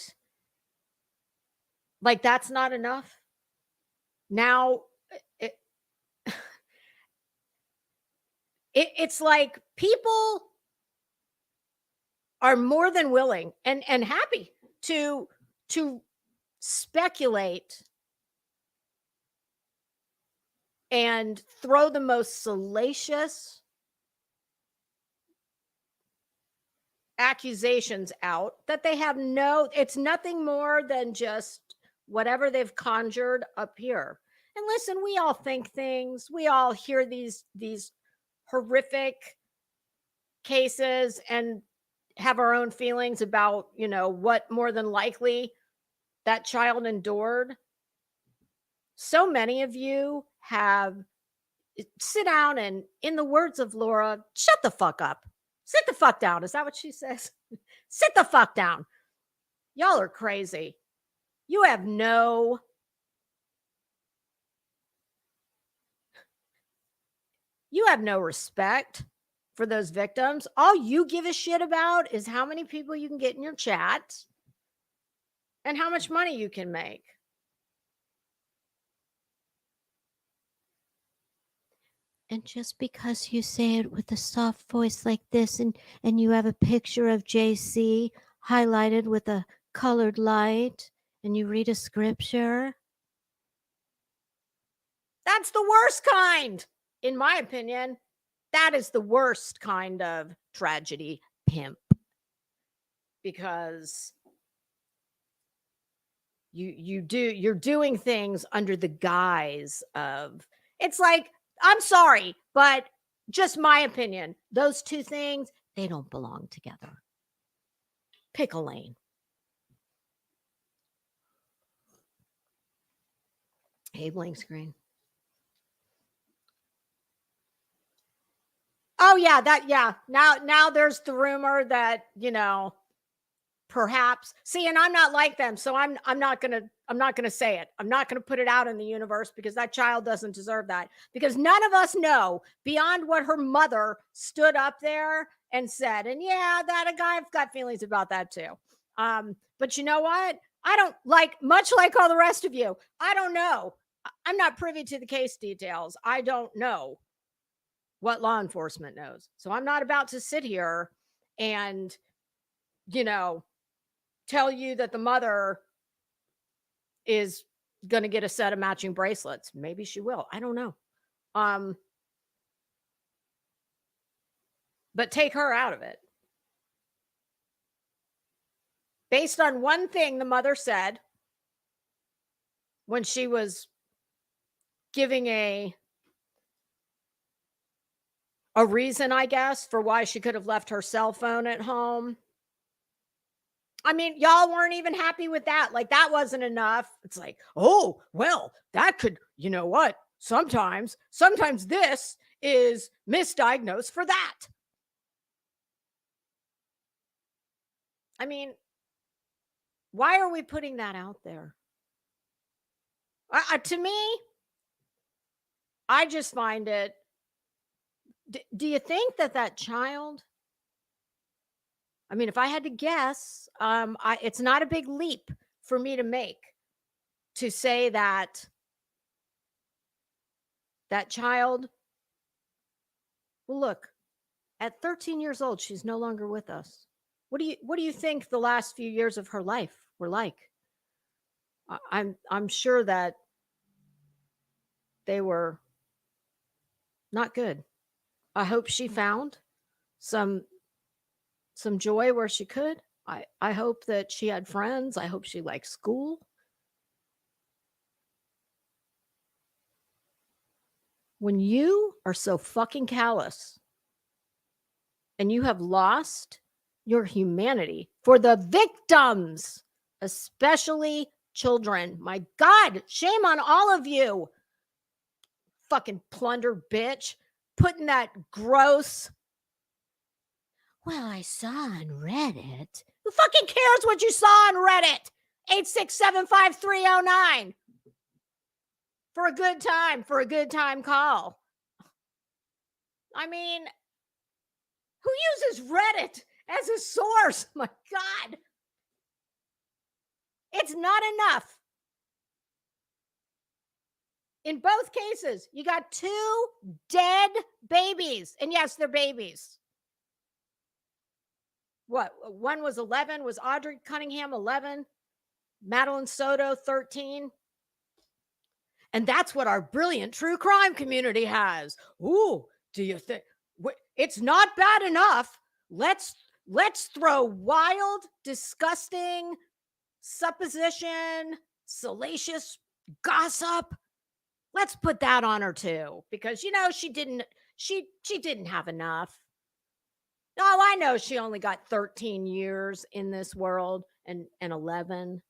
like, that's not enough. Now it's like people are more than willing and happy to speculate and throw the most salacious accusations out that they have it's nothing more than just whatever they've conjured up here. And listen, we all think things, we all hear these horrific cases and have our own feelings about, what more than likely that child endured. So many of you have sit down and, in the words of Laura, shut the fuck up. Sit the fuck down. Is that what she says? Sit the fuck down. Y'all are crazy. You have no respect for those victims. All you give a shit about is how many people you can get in your chat and how much money you can make. And just because you say it with a soft voice like this and you have a picture of JC highlighted with a colored light and you read a scripture, that's the worst kind, in my opinion. That is the worst kind of tragedy pimp. Because you're doing things under the guise of, it's like, I'm sorry, but just my opinion, those two things, they don't belong together. Pick a lane. Hey, blank screen. Oh yeah, now there's the rumor that, perhaps, see, and I'm not like them, so I'm not gonna say it. I'm not gonna put it out in the universe, because that child doesn't deserve that, because none of us know beyond what her mother stood up there and said. And yeah, that a guy, I've got feelings about that too. But you know what, I don't, like, much like all the rest of you, I don't know. I'm not privy to the case details. I don't know what law enforcement knows, so I'm not about to sit here and, tell you that the mother is going to get a set of matching bracelets. Maybe she will. I don't know. But take her out of it. Based on one thing the mother said when she was giving a reason, I guess, for why she could have left her cell phone at home. I mean, y'all weren't even happy with that. Like, that wasn't enough. It's like, oh, well, that could, you know what? Sometimes this is misdiagnosed for that. I mean, why are we putting that out there? To me, I just find it. Do you think that child? I mean, if I had to guess, it's not a big leap for me to make to say that child. Well, look, at 13 years old, she's no longer with us. What do you think the last few years of her life were like? I'm sure that they were not good. I hope she found some joy where she could. I hope that she had friends. I hope she liked school. When you are so fucking callous and you have lost your humanity for the victims, especially children, my God, shame on all of you. Fucking plunder bitch, putting that gross. Well, I saw on Reddit. Who fucking cares what you saw on Reddit? 8675309. For a good time call. I mean, who uses Reddit as a source? My God. It's not enough. In both cases, you got 2 dead babies. And yes, they're babies. What? One was 11. Was Audrey Cunningham 11? Madeline Soto 13? And that's what our brilliant true crime community has. Ooh, do you think it's not bad enough? Let's throw wild, disgusting supposition, salacious gossip. Let's put that on her too, because she didn't have enough. Oh, I know she only got 13 years in this world and 11.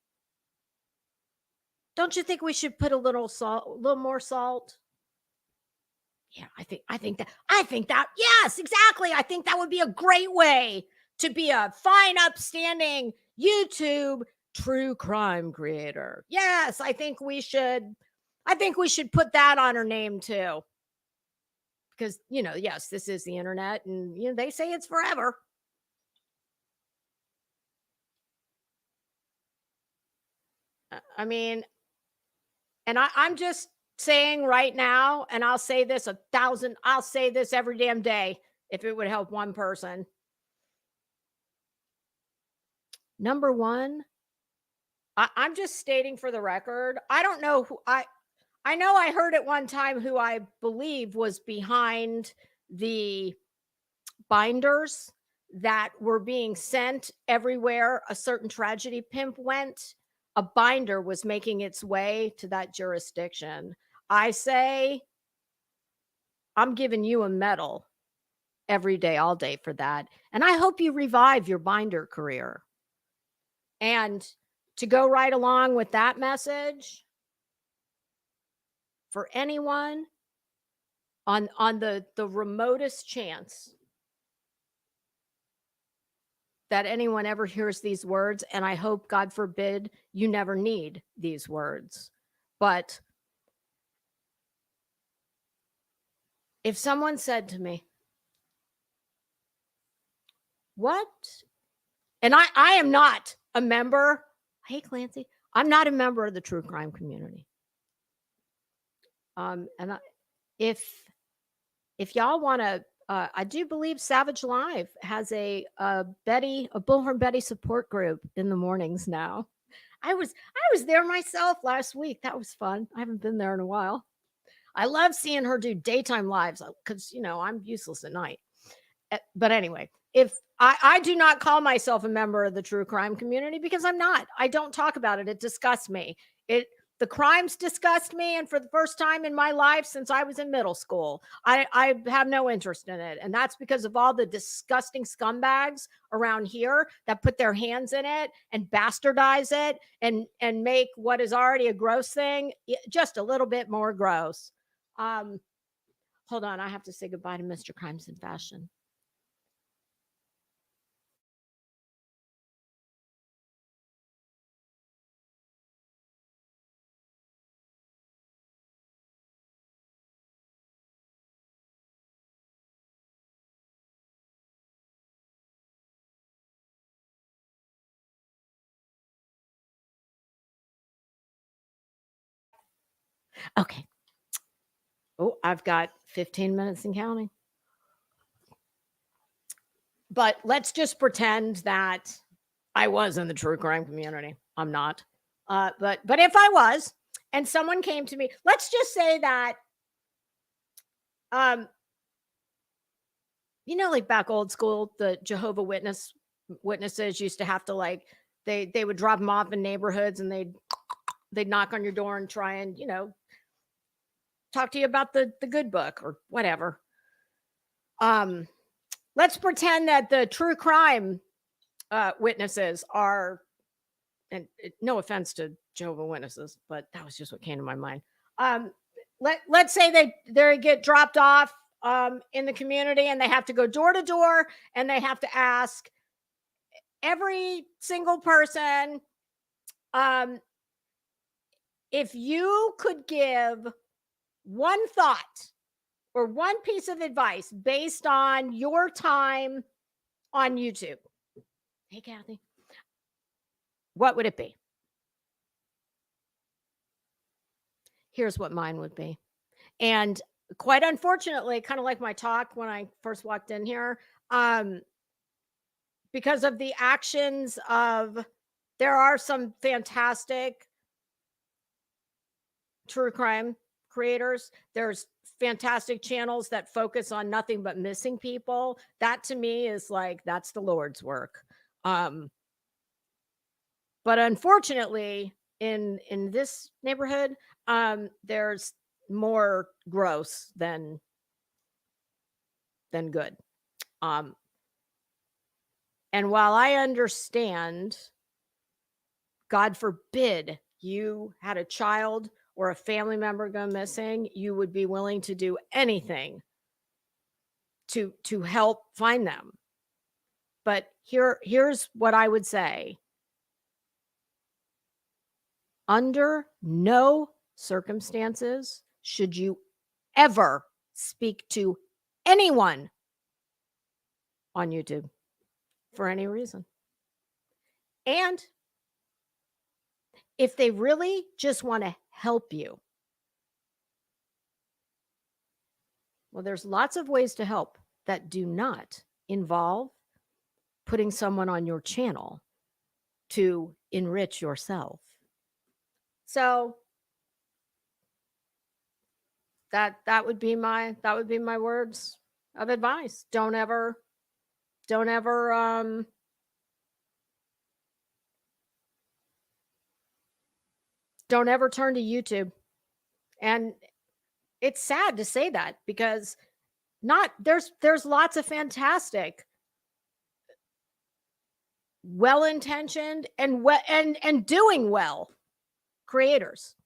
Don't you think we should put a little more salt? Yeah, I think that, yes, exactly. I think that would be a great way to be a fine, upstanding YouTube true crime creator. Yes, I think we should put that on her name too. Because, yes, this is the internet, and they say it's forever. I mean, and I'm just saying right now, and I'll say this I'll say this every damn day if it would help one person. Number one, I'm just stating for the record, I don't know who I know I heard at one time who I believe was behind the binders that were being sent everywhere a certain tragedy pimp went. a binder was making its way to that jurisdiction, I say I'm giving you a medal every day, all day for that. And I hope you revive your binder career. And to go right along with that message, for anyone on the remotest chance that anyone ever hears these words, and I hope, God forbid, you never need these words. But if someone said to me, what? And I am not a member. Hey, Clancy, I'm not a member of the true crime community. And if y'all want to, I do believe Savage Live has a Bullhorn Betty support group in the mornings now. I was there myself last week. That was fun. I haven't been there in a while. I love seeing her do daytime lives because I'm useless at night. But anyway, if I do not call myself a member of the true crime community because I'm not. I don't talk about it. It disgusts me. The crimes disgust me, and for the first time in my life since I was in middle school, I have no interest in it. And that's because of all the disgusting scumbags around here that put their hands in it and bastardize it and make what is already a gross thing just a little bit more gross. Hold on, I have to say goodbye to Mr. Crimes in Fashion. Okay. Oh, I've got 15 minutes and counting. But let's just pretend that I was in the true crime community. I'm not. But if I was, and someone came to me, let's just say that, like back old school, the Jehovah Witnesses used to have to they would drop them off in neighborhoods and they'd knock on your door and try and talk to you about the good book or whatever. Let's pretend that the true crime witnesses are, and no offense to Jehovah Witnesses, but that was just what came to my mind. Let's say they get dropped off in the community and they have to go door to door and they have to ask every single person, if you could give one thought or one piece of advice based on your time on YouTube. Hey, Kathy. What would it be? Here's what mine would be. And quite unfortunately, kind of like my talk when I first walked in here, because of the actions of, there are some fantastic true crime creators. There's fantastic channels that focus on nothing but missing people. That to me is that's the Lord's work. But unfortunately, in this neighborhood, there's more gross than good. And while I understand, God forbid you had a child or a family member go missing, you would be willing to do anything to help find them. But here's what I would say. Under no circumstances should you ever speak to anyone on YouTube for any reason. And if they really just want to help you, well, there's lots of ways to help that do not involve putting someone on your channel to enrich yourself. So that would be my words of advice. Don't ever don't ever turn to YouTube. And it's sad to say that because there's lots of fantastic, well-intentioned and doing well creators.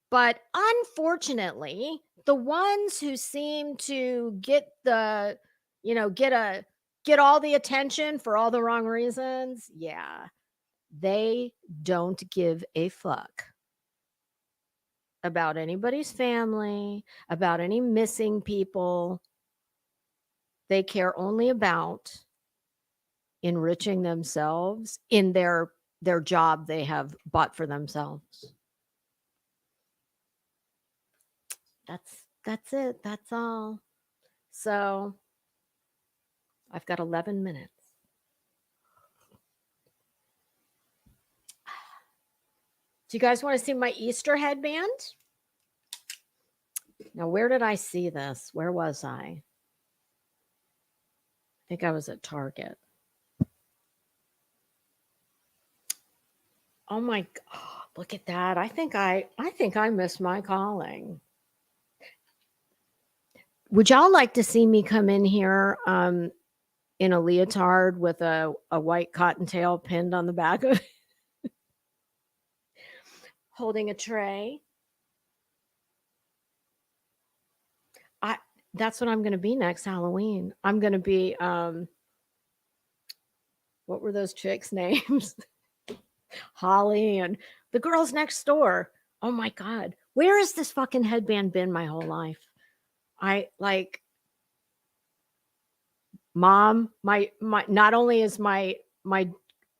But unfortunately, the ones who seem to get the, get all the attention for all the wrong reasons, yeah, they don't give a fuck about anybody's family, about any missing people. They care only about enriching themselves in their job they have bought for themselves. That's it. That's all. So I've got 11 minutes. Do you guys want to see my Easter headband? Now, where did I see this? Where was I? I think I was at Target. Oh my God, look at that. I think I missed my calling. Would y'all like to see me come in here in a leotard with a white cottontail pinned on the back of it, holding a tray? That's what I'm going to be next Halloween. I'm going to be what were those chicks' names? Holly and the girls next door. Oh my God, where has this fucking headband been my whole life? Mom, my not only is my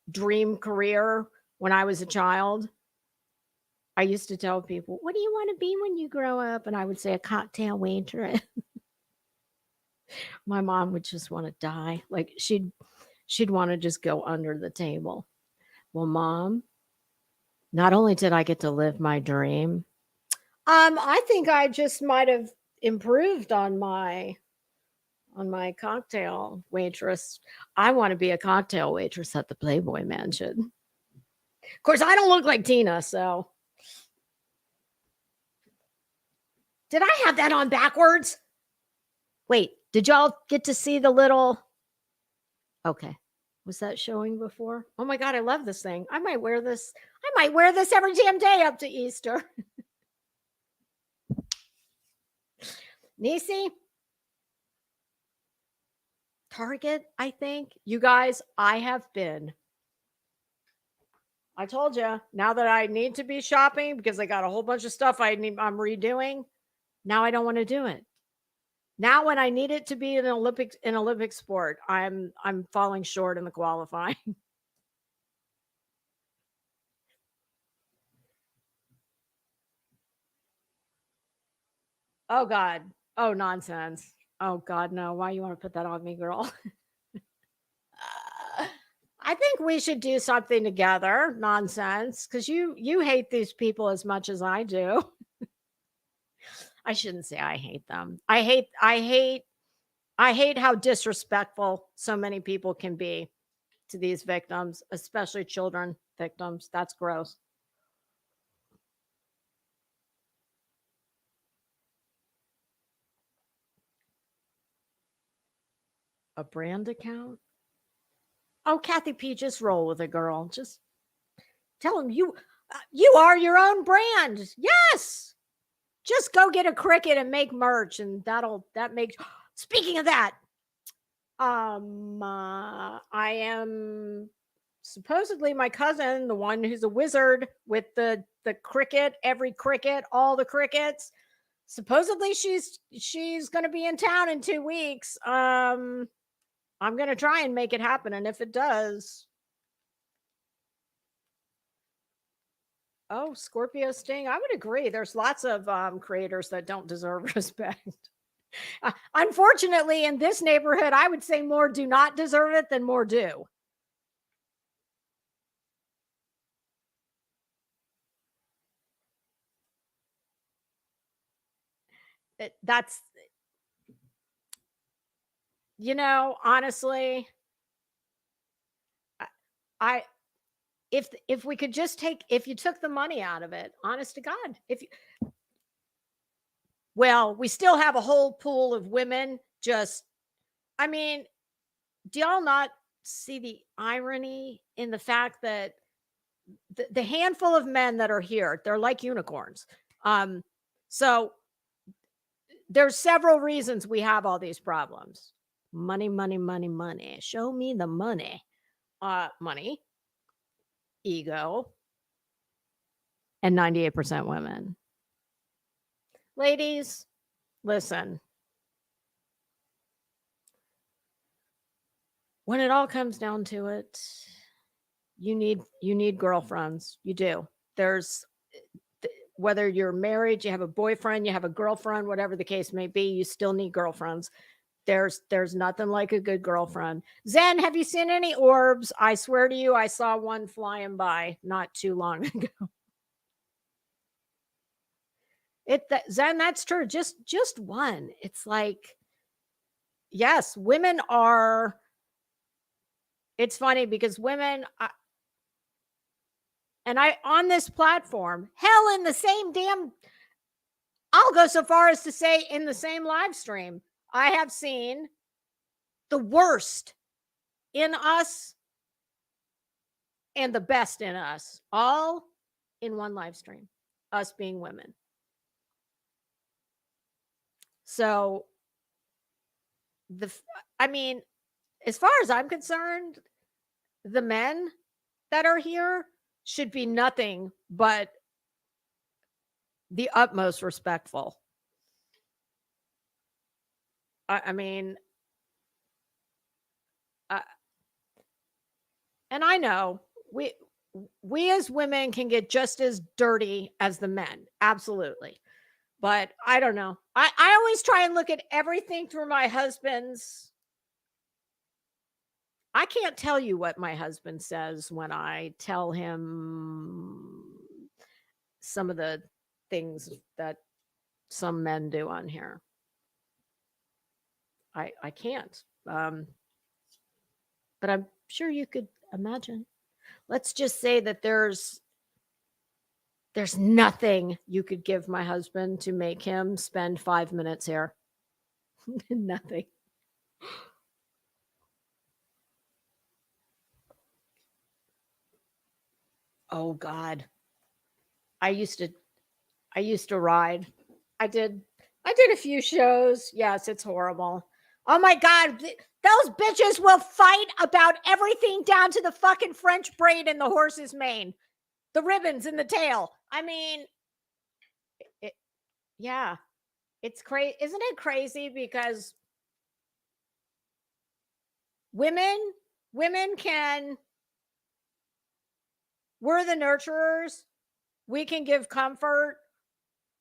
dream career when I was a child, I used to tell people, what do you want to be when you grow up? And I would say a cocktail waitress. My mom would just want to die. Like she'd want to just go under the table. Well, Mom, not only did I get to live my dream, I think I just might have improved on my cocktail waitress. I want to be a cocktail waitress at the Playboy Mansion. Of course, I don't look like Tina, so. Did I have that on backwards? Wait, did y'all get to see the little? Okay. Was that showing before? Oh my God, I love this thing. I might wear this every damn day up to Easter. Nisi? Target, I think. You guys, I told you, now that I need to be shopping because I got a whole bunch of stuff I'm redoing. Now I don't want to do it. Now when I need it to be an Olympic sport, I'm falling short in the qualifying. Oh God. Oh, nonsense. Oh God, no. Why you want to put that on me, girl? I think we should do something together. Nonsense. Because you hate these people as much as I do. I shouldn't say I hate them. I hate how disrespectful so many people can be to these victims, especially children victims. That's gross. A brand account? Oh, Kathy P, just roll with it, girl. Just tell them you are your own brand. Yes. Just go get a Cricut and make merch, and that makes. Speaking of that, I am supposedly my cousin, the one who's a wizard with the Cricut, every Cricut, all the Cricuts. Supposedly she's going to be in town in 2 weeks. I'm going to try and make it happen, and if it does. Oh, Scorpio Sting. I would agree. There's lots of creators that don't deserve respect. Unfortunately, in this neighborhood, I would say more do not deserve it than more do. That's, honestly, I if we could just if you took the money out of it, honest to God, well, we still have a whole pool of women just, I mean, do y'all not see the irony in the fact that the handful of men that are here, they're like unicorns. So there's several reasons we have all these problems. Money, money, money, money. Show me the money. Money, ego, and 98% women. Ladies, listen. When it all comes down to it, you need girlfriends. You do. There's whether you're married, you have a boyfriend, you have a girlfriend, whatever the case may be, you still need girlfriends. There's nothing like a good girlfriend. Zen, have you seen any orbs? I swear to you, I saw one flying by not too long ago. Zen, that's true. Just one. It's like, yes, women are. It's funny because women, and I on this platform, hell, in the same damn. I'll go so far as to say in the same live stream, I have seen the worst in us and the best in us, all in one live stream, us being women. So I mean, as far as I'm concerned, the men that are here should be nothing but the utmost respectful. I mean, and I know we as women can get just as dirty as the men, absolutely. But I don't know. I always try and look at everything through my husband's. I can't tell you what my husband says when I tell him some of the things that some men do on here. I can't. But I'm sure you could imagine. Let's just say that there's nothing you could give my husband to make him spend 5 minutes here. Nothing. Oh God. I used to ride. I did a few shows. Yes, it's horrible. Oh my God. Those bitches will fight about everything down to the fucking French braid in the horse's mane, the ribbons in the tail. I mean, yeah, it's crazy. Isn't it crazy? Because women can, we're the nurturers. We can give comfort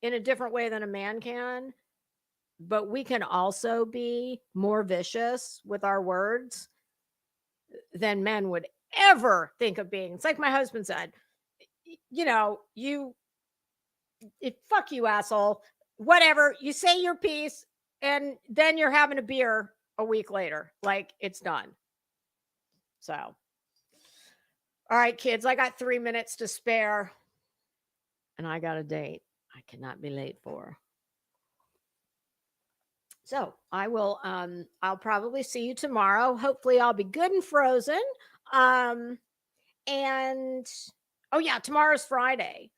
in a different way than a man can, but we can also be more vicious with our words than men would ever think of being. It's like my husband said, fuck you, asshole, whatever. You say your piece and then you're having a beer a week later. Like, it's done. So, all right, kids, I got 3 minutes to spare and I got a date I cannot be late for. So I will, I'll probably see you tomorrow. Hopefully I'll be good and frozen. And oh yeah, tomorrow's Friday.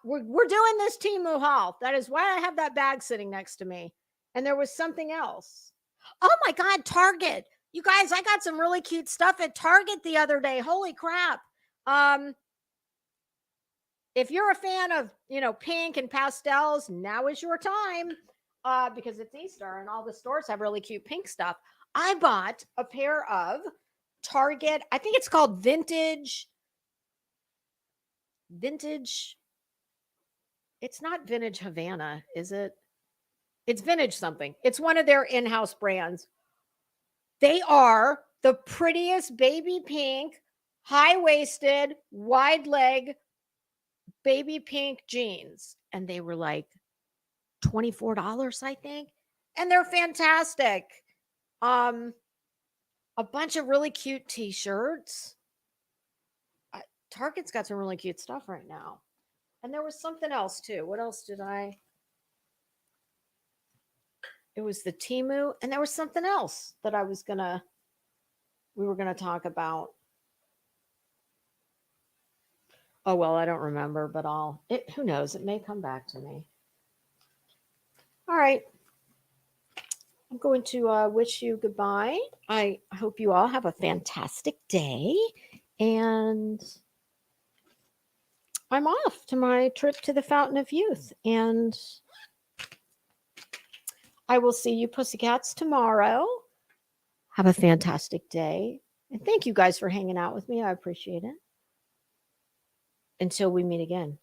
We're doing this Temu haul. That is why I have that bag sitting next to me. And there was something else. Oh my God, Target. You guys, I got some really cute stuff at Target the other day. Holy crap. If you're a fan of, pink and pastels, now is your time. Because it's Easter and all the stores have really cute pink stuff. I bought a pair of Target. I think it's called Vintage. It's not Vintage Havana, is it? It's Vintage something. It's one of their in-house brands. They are the prettiest baby pink, high-waisted, wide leg baby pink jeans. And they were like $24, I think. And they're fantastic. A bunch of really cute t-shirts. Target's got some really cute stuff right now. And there was something else too. What else did I? It was the Timu, and there was something else that we were gonna talk about. Oh well, I don't remember, but who knows? It may come back to me. All right. I'm going to wish you goodbye. I hope you all have a fantastic day. And I'm off to my trip to the Fountain of Youth. And I will see you pussycats tomorrow. Have a fantastic day. And thank you guys for hanging out with me. I appreciate it. Until we meet again.